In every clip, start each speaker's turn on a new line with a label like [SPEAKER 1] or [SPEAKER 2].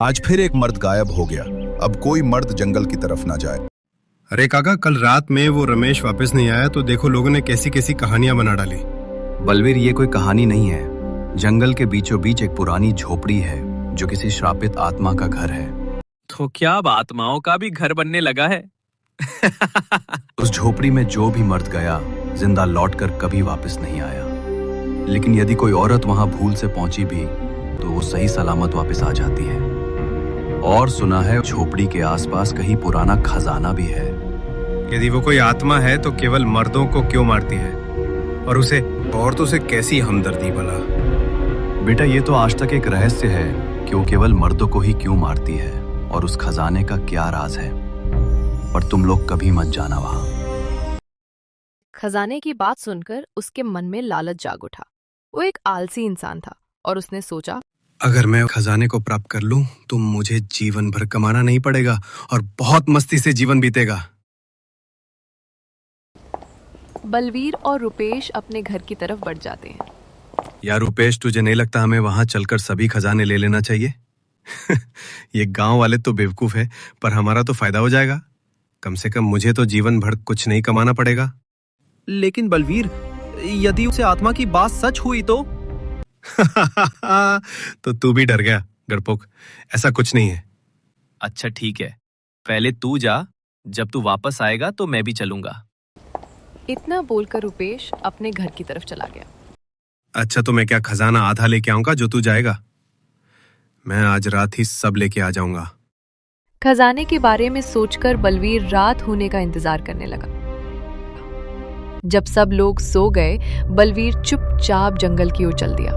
[SPEAKER 1] आज फिर एक मर्द गायब हो गया। अब कोई मर्द जंगल की तरफ ना जाए।
[SPEAKER 2] अरे काका, कल रात में वो रमेश वापस नहीं आया तो देखो लोगों ने कैसी कैसी कहानियां बना डाली।
[SPEAKER 3] बलवीर, ये कोई कहानी नहीं है। जंगल के बीचों बीच एक पुरानी झोपड़ी है जो किसी श्रापित आत्मा का घर है।
[SPEAKER 4] तो क्या अब आत्माओं का भी घर बनने लगा है?
[SPEAKER 3] उस झोपड़ी में जो भी मर्द गया जिंदा लौटकर कभी वापस नहीं आया। लेकिन यदि कोई औरत वहां भूल से पहुंची भी तो वो सही सलामत वापस आ जाती है। और सुना है झोपड़ी के आसपास कहीं पुराना खजाना भी है।
[SPEAKER 2] यदि वो कोई आत्मा है तो केवल मर्दों को क्यों मारती है, और उसे औरतों से कैसी हमदर्दी भला?
[SPEAKER 3] बेटा, ये तो आज तक एक रहस्य है कि वो केवल मर्दों को ही क्यों मारती है और उस खजाने का क्या राज है। पर तुम लोग कभी मत जाना वहां।
[SPEAKER 5] खजाने की बात सुनकर उसके मन में लालच जाग उठा। वो एक आलसी इंसान था और उसने सोचा,
[SPEAKER 2] अगर मैं खजाने को प्राप्त कर लूं तो मुझे जीवन भर कमाना नहीं पड़ेगा और बहुत मस्ती से जीवन बीतेगा।
[SPEAKER 5] बलवीर और रुपेश अपने घर की तरफ बढ़ जाते हैं।
[SPEAKER 2] यार रुपेश, तुझे नहीं लगता हमें वहां चलकर सभी खजाने ले लेना चाहिए? ये गांव वाले तो बेवकूफ है, पर हमारा तो फायदा हो जाएगा। कम से कम मुझे तो जीवन भर कुछ नहीं कमाना पड़ेगा।
[SPEAKER 4] लेकिन बलवीर, यदि उसे आत्मा की बात सच हुई तो?
[SPEAKER 2] तो तू भी डर गया गड़पोक। ऐसा कुछ नहीं है।
[SPEAKER 4] अच्छा ठीक है, पहले तू जा, जब तू वापस आएगा तो मैं भी चलूंगा।
[SPEAKER 5] इतना बोलकर रुपेश अपने घर की तरफ चला गया।
[SPEAKER 2] अच्छा, तो मैं क्या खजाना आधा लेके आऊंगा जो तू जाएगा? मैं आज रात ही सब लेके आ जाऊंगा।
[SPEAKER 5] खजाने के बारे में सोचकर बलवीर रात होने का इंतजार करने लगा। जब सब लोग सो गए, बलवीर चुपचाप जंगल की ओर चल दिया,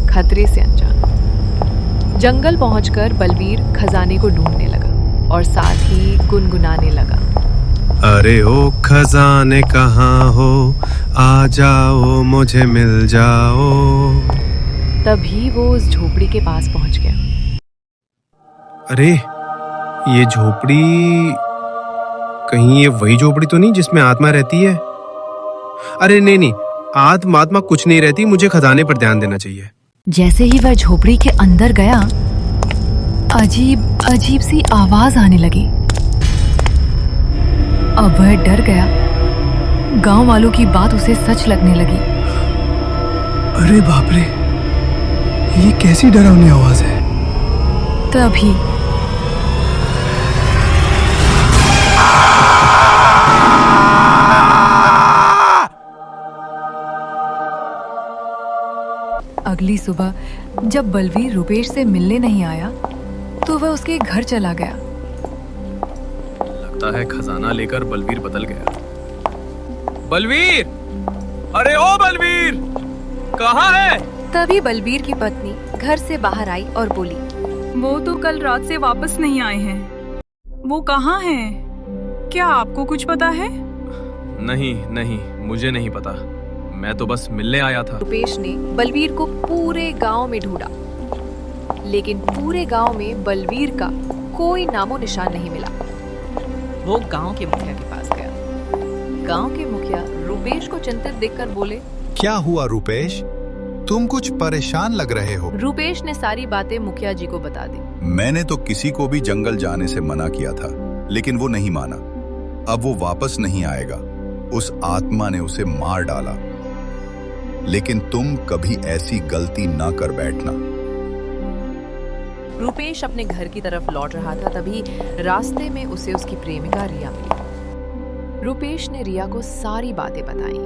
[SPEAKER 5] खतरे से अनजान। जंगल पहुंचकर बलवीर खजाने को ढूंढने लगा और साथ ही गुनगुनाने लगा,
[SPEAKER 2] अरे ओ खजाने कहाँ हो, आ जाओ मुझे मिल जाओ।
[SPEAKER 5] तभी वो उस झोपड़ी के पास पहुंच गया।
[SPEAKER 2] अरे ये झोपड़ी, कहीं ये वही झोपड़ी तो नहीं जिसमें आत्मा रहती है? अरे नहीं, आत्मा कुछ नहीं रहती। मुझे खजाने पर ध्यान देना चाहिए।
[SPEAKER 5] जैसे ही वह झोपड़ी के अंदर गया, अजीब सी आवाज आने लगी। अब वह डर गया। गांव वालों की बात उसे सच लगने लगी।
[SPEAKER 2] अरे बाप रे, ये कैसी डरावनी आवाज है?
[SPEAKER 5] तभी अगली सुबह जब बलवीर रुपेश से मिलने नहीं आया तो वह उसके घर चला गया।
[SPEAKER 4] लगता है खजाना लेकर बलवीर बदल गया। बलवीर, अरे ओ बलवीर, कहाँ है?
[SPEAKER 5] तभी बलवीर की पत्नी घर से बाहर आई और बोली,
[SPEAKER 6] वो तो कल रात से वापस नहीं आए हैं। वो कहाँ हैं? क्या आपको कुछ पता है?
[SPEAKER 4] नहीं, मुझे नहीं पता। मैं तो बस मिलने आया था।
[SPEAKER 5] रुपेश ने बलवीर को पूरे गांव में ढूंढा, लेकिन पूरे गांव में बलवीर का कोई नामो निशान नहीं मिला। वो गांव के मुखिया के पास गया। गांव के मुखिया रुपेश को चिंतित देखकर बोले,
[SPEAKER 1] क्या हुआ रुपेश, तुम कुछ परेशान लग रहे हो?
[SPEAKER 5] रुपेश ने सारी बातें मुखिया जी को बता दी।
[SPEAKER 1] मैंने तो किसी को भी जंगल जाने से मना किया था, लेकिन वो नहीं माना। अब वो वापस नहीं आएगा। उस आत्मा ने उसे मार डाला। लेकिन तुम कभी ऐसी गलती ना कर बैठना।
[SPEAKER 5] रुपेश अपने घर की तरफ लौट रहा था, तभी रास्ते में उसे उसकी प्रेमिका रिया मिली। रुपेश ने रिया को सारी बातें बताई,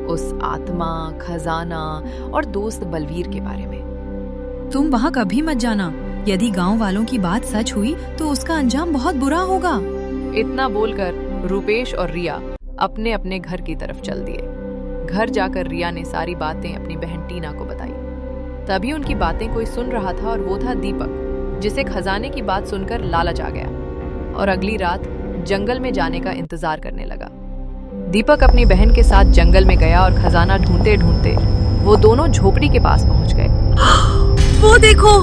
[SPEAKER 5] उस आत्मा, खजाना और दोस्त बलवीर के बारे में।
[SPEAKER 6] तुम वहाँ कभी मत जाना। यदि गांव वालों की बात सच हुई तो उसका अंजाम बहुत बुरा होगा।
[SPEAKER 5] इतना बोलकर रुपेश और रिया अपने अपने घर की तरफ चल दिए। घर जाकर रिया ने सारी बातें अपनी बहन टीना को बताई। तभी उनकी बातें कोई सुन रहा था और वो था दीपक, जिसे खजाने की बात सुनकर लालच आ गया और अगली रात जंगल में जाने का इंतजार करने लगा। दीपक अपनी बहन के साथ जंगल में गया और खजाना ढूंढते ढूंढते वो दोनों झोपड़ी के पास पहुंच गए।
[SPEAKER 6] वो देखो,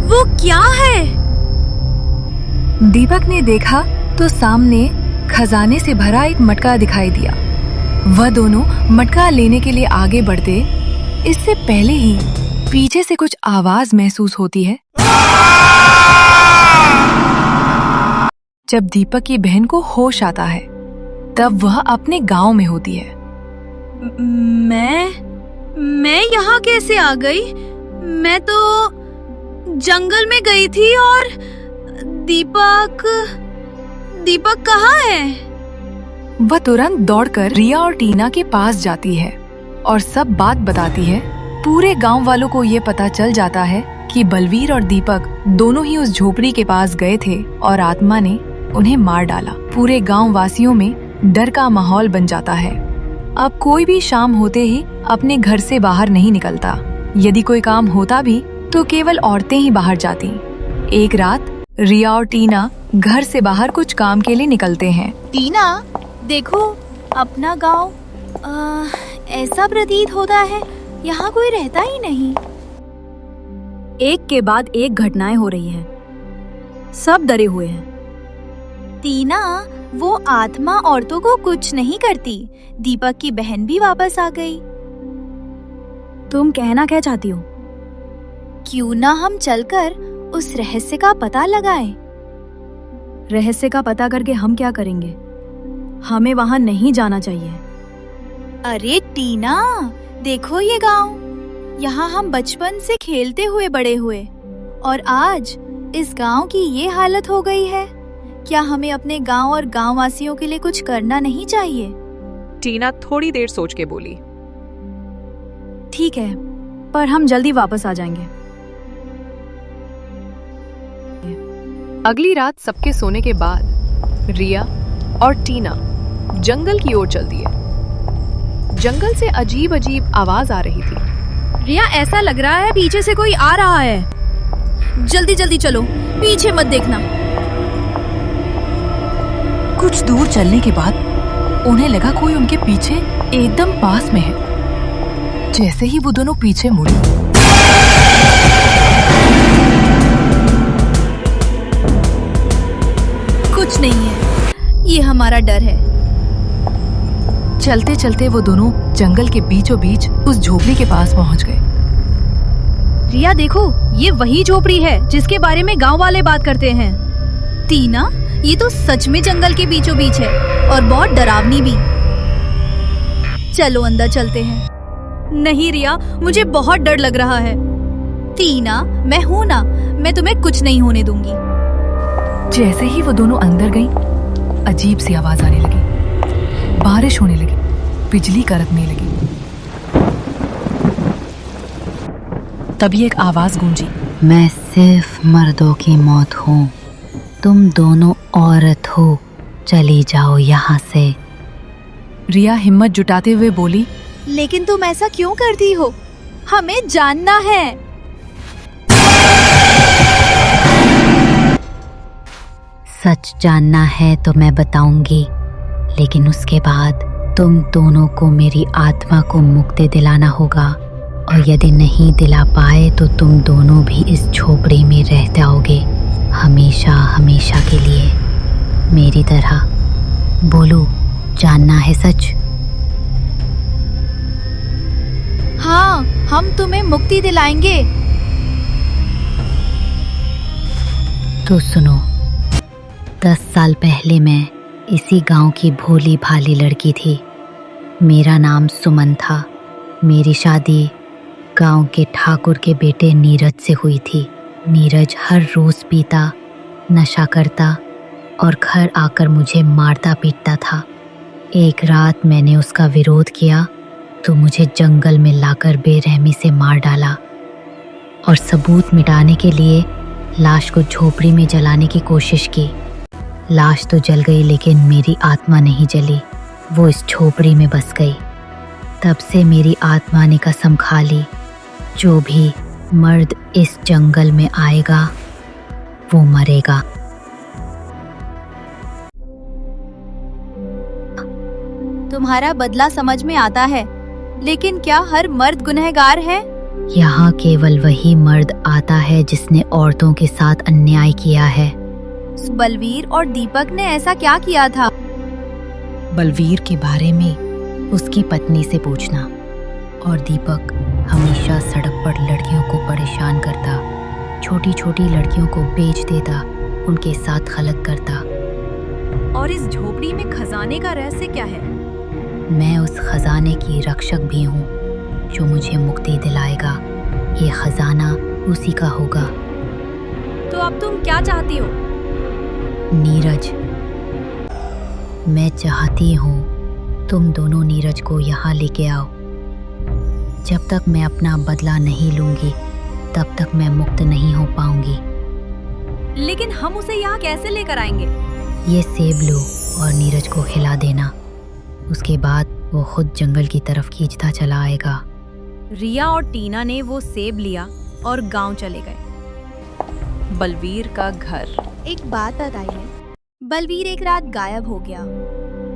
[SPEAKER 6] वो क्या है?
[SPEAKER 5] दीपक ने देखा तो सामने खजाने से भरा एक मटका दिखाई दिया। वह दोनों मटका लेने के लिए आगे बढ़ते, इससे पहले ही पीछे से कुछ आवाज महसूस होती है। जब दीपक की बहन को होश आता है तब वह अपने गांव में होती है।
[SPEAKER 7] मैं यहाँ कैसे आ गई? मैं तो जंगल में गई थी और दीपक कहाँ है?
[SPEAKER 5] वह तुरंत दौड़कर रिया और टीना के पास जाती है और सब बात बताती है। पूरे गांव वालों को ये पता चल जाता है कि बलवीर और दीपक दोनों ही उस झोपड़ी के पास गए थे और आत्मा ने उन्हें मार डाला। पूरे गांव वासियों में डर का माहौल बन जाता है। अब कोई भी शाम होते ही अपने घर से बाहर नहीं निकलता। यदि कोई काम होता भी तो केवल औरतें ही बाहर जाती। एक रात रिया और टीना घर से बाहर कुछ काम के लिए निकलते हैं।
[SPEAKER 7] टीना, देखो अपना गांव ऐसा प्रतीत होता है यहाँ कोई रहता ही नहीं। एक के बाद एक घटनाएं हो रही हैं। सब डरे हुए हैं। टीना, वो आत्मा औरतों को कुछ नहीं करती। दीपक की बहन भी वापस आ गई। तुम कहना क्या चाहती हो? क्यों ना हम चलकर उस रहस्य का पता लगाएं? रहस्य का पता करके हम क्या करेंगे? हमें वहां नहीं जाना चाहिए। अरे टीना, देखो ये गांव, यहाँ हम बचपन से खेलते हुए बड़े हुए और आज इस गांव की ये हालत हो गई है। क्या हमें अपने गांव और गांव वासियों के लिए कुछ करना नहीं चाहिए?
[SPEAKER 5] टीना थोड़ी देर सोच के बोली।
[SPEAKER 7] ठीक है, पर हम जल्दी वापस आ जाएंगे।
[SPEAKER 5] अगली रात सबके सोने के बाद रिया और टीना जंगल की ओर चलती है। जंगल से अजीब अजीब आवाज आ रही थी।
[SPEAKER 7] रिया, ऐसा लग रहा है पीछे से कोई आ रहा है। जल्दी जल्दी चलो, पीछे मत देखना।
[SPEAKER 5] कुछ दूर चलने के बाद उन्हें लगा कोई उनके पीछे एकदम पास में है। जैसे ही वो दोनों पीछे मुड़ी,
[SPEAKER 7] कुछ नहीं है, ये हमारा डर है।
[SPEAKER 5] चलते चलते वो दोनों जंगल के बीचों बीच उस झोपड़ी के पास पहुंच गए।
[SPEAKER 7] रिया देखो, ये वही झोपड़ी है जिसके बारे में गांव वाले बात करते हैं। टीना, ये तो सच में जंगल के बीचों बीच है और बहुत डरावनी भी। चलो अंदर चलते हैं। नहीं रिया, मुझे बहुत डर लग रहा है। टीना, मैं हूं ना, मैं तुम्हें कुछ नहीं होने दूंगी।
[SPEAKER 5] जैसे ही वो दोनों अंदर गईं, अजीब सी आवाज आने लगी। बारिश होने लगी, बिजली कड़कने लगी। तभी एक आवाज गूंजी।
[SPEAKER 8] मैं सिर्फ मर्दों की मौत हूँ, तुम दोनों औरत हो, चली जाओ यहाँ से।
[SPEAKER 5] रिया हिम्मत जुटाते हुए बोली,
[SPEAKER 7] लेकिन तुम ऐसा क्यों करती हो? हमें जानना है।
[SPEAKER 8] सच जानना है तो मैं बताऊंगी, लेकिन उसके बाद तुम दोनों को मेरी आत्मा को मुक्ति दिलाना होगा, और यदि नहीं दिला पाए तो तुम दोनों भी इस झोपड़ी में रह जाओगे, हमेशा हमेशा के लिए, मेरी तरह। बोलो, जानना है सच?
[SPEAKER 7] हाँ, हम तुम्हें मुक्ति दिलाएंगे।
[SPEAKER 8] तो सुनो, 10 साल पहले मैं इसी गांव की भोली भाली लड़की थी। मेरा नाम सुमन था। मेरी शादी गांव के ठाकुर के बेटे नीरज से हुई थी। नीरज हर रोज पीता, नशा करता और घर आकर मुझे मारता पीटता था। एक रात मैंने उसका विरोध किया तो मुझे जंगल में लाकर बेरहमी से मार डाला, और सबूत मिटाने के लिए लाश को झोपड़ी में जलाने की कोशिश की। लाश तो जल गई, लेकिन मेरी आत्मा नहीं जली, वो इस झोपड़ी में बस गई। तब से मेरी आत्मा ने कसम खा ली, जो भी मर्द इस जंगल में आएगा वो मरेगा।
[SPEAKER 7] तुम्हारा बदला समझ में आता है, लेकिन क्या हर मर्द गुनहगार है?
[SPEAKER 8] यहाँ केवल वही मर्द आता है जिसने औरतों के साथ अन्याय किया है।
[SPEAKER 7] बलवीर और दीपक ने ऐसा क्या किया था?
[SPEAKER 8] बलवीर के बारे में उसकी पत्नी से पूछना। और दीपक हमेशा सड़क पर लड़कियों को परेशान करता, छोटी छोटी लड़कियों को बेच देता, उनके साथ गलत करता।
[SPEAKER 7] और इस झोपड़ी में खजाने का रहस्य क्या है?
[SPEAKER 8] मैं उस खजाने की रक्षक भी हूँ जो मुझे मुक्ति दिलाएगा। ये खजाना उसी का होगा।
[SPEAKER 7] तो अब तुम क्या चाहती हो?
[SPEAKER 8] नीरज, मैं चाहती हूँ तुम दोनों नीरज को यहाँ लेके आओ। जब तक मैं अपना बदला नहीं लूंगी तब तक मैं मुक्त नहीं हो पाऊंगी।
[SPEAKER 7] लेकिन हम उसे यहाँ कैसे लेकर आएंगे?
[SPEAKER 8] ये सेब लो और नीरज को खिला देना। उसके बाद वो खुद जंगल की तरफ खींचता चला आएगा।
[SPEAKER 7] रिया और टीना ने वो सेब लिया और गांव चले गए।
[SPEAKER 5] बलवीर का घर।
[SPEAKER 7] एक बात बताइए, बलवीर एक रात गायब हो गया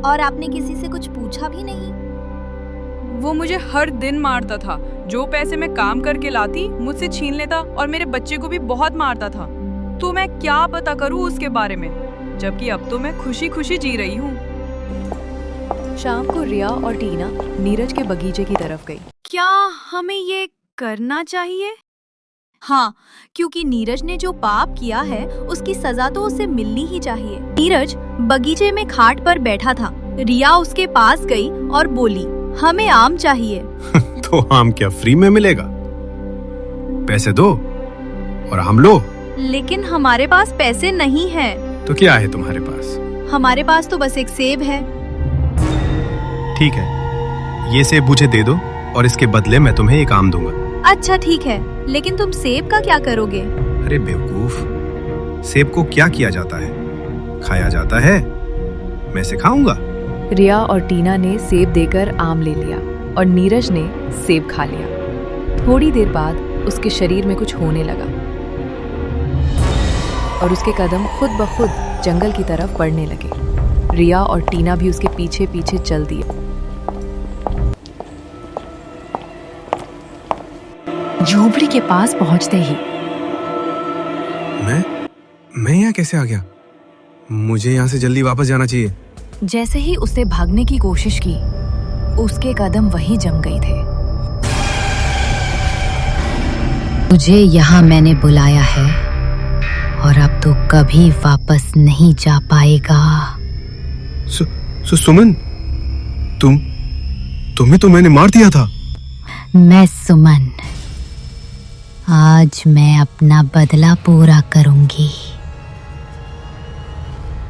[SPEAKER 7] और आपने किसी से कुछ पूछा भी नहीं?
[SPEAKER 6] वो मुझे हर दिन मारता था। जो पैसे मैं काम करके लाती मुझसे छीन लेता और मेरे बच्चे को भी बहुत मारता था। तो मैं क्या पता करूं उसके बारे में, जबकि अब तो मैं खुशी खुशी जी रही हूँ।
[SPEAKER 5] शाम को रिया और टीना नीरज के बगीचे की तरफ गई।
[SPEAKER 7] क्या हमें ये करना चाहिए? हाँ, क्योंकि नीरज ने जो पाप किया है उसकी सजा तो उसे मिलनी ही चाहिए। नीरज बगीचे में खाट पर बैठा था। रिया उसके पास गई और बोली, हमें आम चाहिए।
[SPEAKER 2] तो आम क्या फ्री में मिलेगा? पैसे दो और आम लो।
[SPEAKER 7] लेकिन हमारे पास पैसे नहीं हैं।
[SPEAKER 2] तो क्या है तुम्हारे पास?
[SPEAKER 7] हमारे पास तो बस एक सेब है।
[SPEAKER 2] ठीक है, ये सेब मुझे दे दो और इसके बदले मैं तुम्हें एक आम दूंगा।
[SPEAKER 7] अच्छा ठीक है, लेकिन तुम सेब का क्या करोगे?
[SPEAKER 2] अरे बेवकूफ, सेब को क्या किया जाता है? खाया जाता है। मैं सिखाऊंगा।
[SPEAKER 5] रिया और टीना ने सेब देकर आम ले लिया और नीरज ने सेब खा लिया। थोड़ी देर बाद उसके शरीर में कुछ होने लगा और उसके कदम खुद ब खुद जंगल की तरफ बढ़ने लगे। रिया और टीना भी उसके पीछे पीछे चल दिए। झोपड़ी के पास पहुंचते ही
[SPEAKER 2] मैं यहाँ कैसे आ गया? मुझे यहाँ से जल्दी वापस जाना चाहिए।
[SPEAKER 5] जैसे ही उसे भागने की कोशिश की, उसके कदम वहीं जम गए थे।
[SPEAKER 8] तुझे यहाँ मैंने बुलाया है और अब तो कभी वापस नहीं जा पाएगा।
[SPEAKER 2] सुमन, तुम्हें तो मैंने मार दिया था।
[SPEAKER 8] मैं सुमन, आज मैं अपना बदला पूरा करूंगी,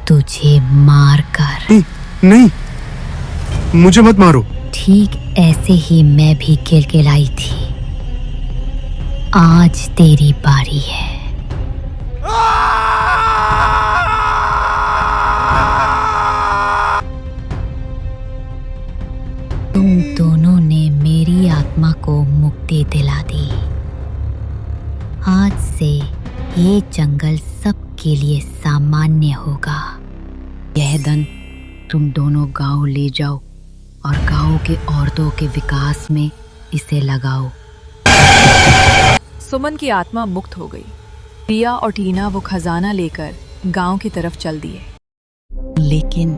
[SPEAKER 8] तुझे मार कर।
[SPEAKER 2] नहीं, मुझे मत मारो।
[SPEAKER 8] ठीक ऐसे ही मैं भी किलकिलाई थी। आज तेरी बारी है। तुम दोनों ने मेरी आत्मा को मुक्ति दिला दी। आज से ये जंगल सबके लिए सामान्य होगा। यह धन तुम दोनों गांव ले जाओ और गांव के औरतों के विकास में इसे लगाओ।
[SPEAKER 5] सुमन की आत्मा मुक्त हो गई। रिया और टीना वो खजाना लेकर गांव की तरफ चल दिए।
[SPEAKER 8] लेकिन